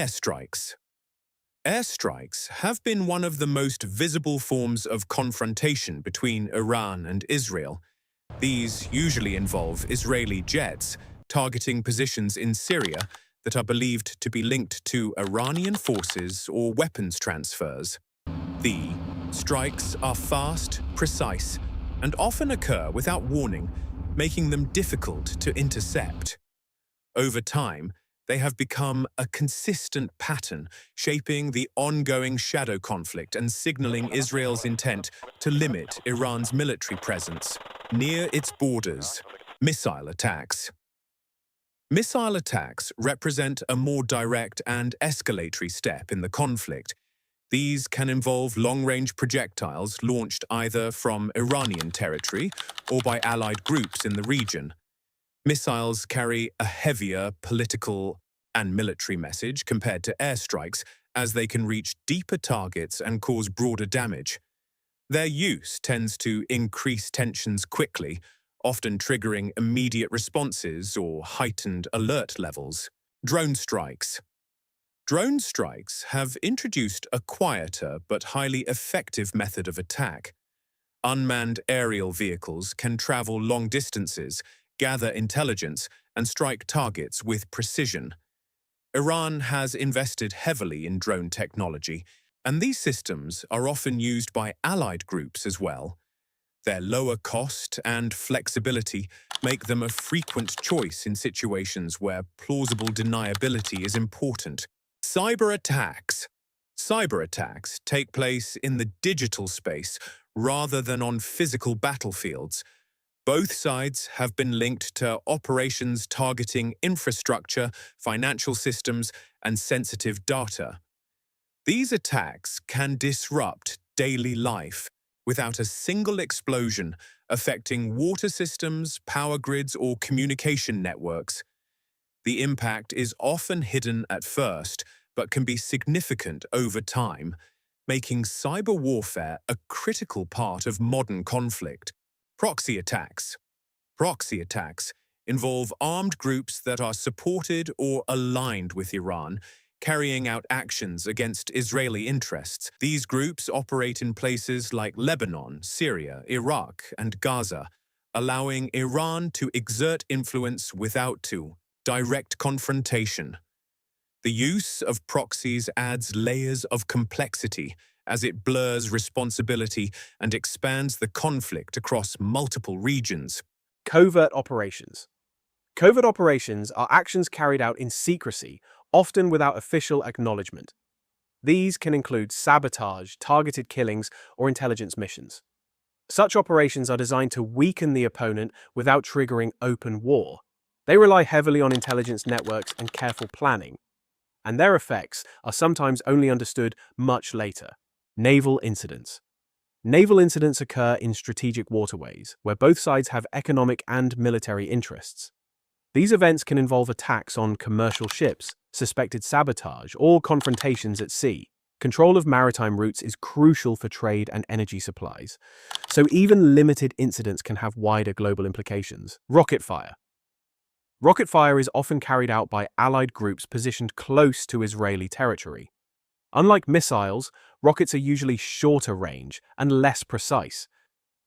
Airstrikes. Airstrikes have been one of the most visible forms of confrontation between Iran and Israel. These usually involve Israeli jets targeting positions in Syria that are believed to be linked to Iranian forces or weapons transfers. The strikes are fast, precise, and often occur without warning, making them difficult to intercept. Over time, they have become a consistent pattern, shaping the ongoing shadow conflict and signaling Israel's intent to limit Iran's military presence near its borders. Missile attacks. Missile attacks represent a more direct and escalatory step in the conflict. These can involve long-range projectiles launched either from Iranian territory or by allied groups in the region. Missiles carry a heavier political and military message compared to airstrikes, as they can reach deeper targets and cause broader damage. Their use tends to increase tensions quickly, often triggering immediate responses or heightened alert levels. Drone strikes. Drone strikes have introduced a quieter but highly effective method of attack. Unmanned aerial vehicles can travel long distances, gather intelligence, and strike targets with precision. Iran has invested heavily in drone technology, and these systems are often used by allied groups as well. Their lower cost and flexibility make them a frequent choice in situations where plausible deniability is important. Cyberattacks. Cyberattacks take place in the digital space rather than on physical battlefields. Both sides have been linked to operations targeting infrastructure, financial systems, and sensitive data. These attacks can disrupt daily life without a single explosion, affecting water systems, power grids, or communication networks. The impact is often hidden at first, but can be significant over time, making cyber warfare a critical part of modern conflict. Proxy attacks. Proxy attacks involve armed groups that are supported or aligned with Iran, carrying out actions against Israeli interests. These groups operate in places like Lebanon, Syria, Iraq, and Gaza, allowing Iran to exert influence without direct confrontation. The use of proxies adds layers of complexity as it blurs responsibility and expands the conflict across multiple regions. Covert operations. Covert operations are actions carried out in secrecy, often without official acknowledgement. These can include sabotage, targeted killings, or intelligence missions. Such operations are designed to weaken the opponent without triggering open war. They rely heavily on intelligence networks and careful planning, and their effects are sometimes only understood much later. Naval incidents. Naval incidents occur in strategic waterways, where both sides have economic and military interests. These events can involve attacks on commercial ships, suspected sabotage, or confrontations at sea. Control of maritime routes is crucial for trade and energy supplies, so even limited incidents can have wider global implications. Rocket fire. Rocket fire is often carried out by allied groups positioned close to Israeli territory. Unlike missiles, rockets are usually shorter range and less precise,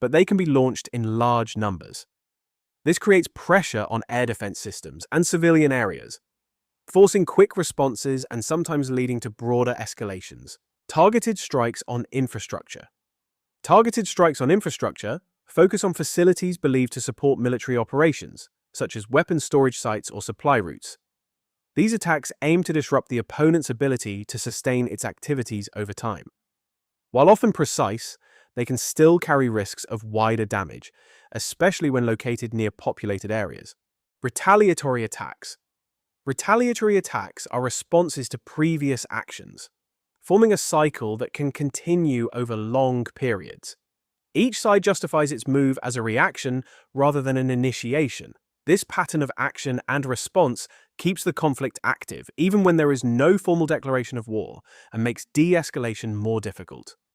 but they can be launched in large numbers. This creates pressure on air defense systems and civilian areas, forcing quick responses and sometimes leading to broader escalations. Targeted strikes on infrastructure. Targeted strikes on infrastructure focus on facilities believed to support military operations, such as weapon storage sites or supply routes. These attacks aim to disrupt the opponent's ability to sustain its activities over time. While often precise, they can still carry risks of wider damage, especially when located near populated areas. Retaliatory attacks. Retaliatory attacks are responses to previous actions, forming a cycle that can continue over long periods. Each side justifies its move as a reaction rather than an initiation. This pattern of action and response keeps the conflict active, even when there is no formal declaration of war, and makes de-escalation more difficult.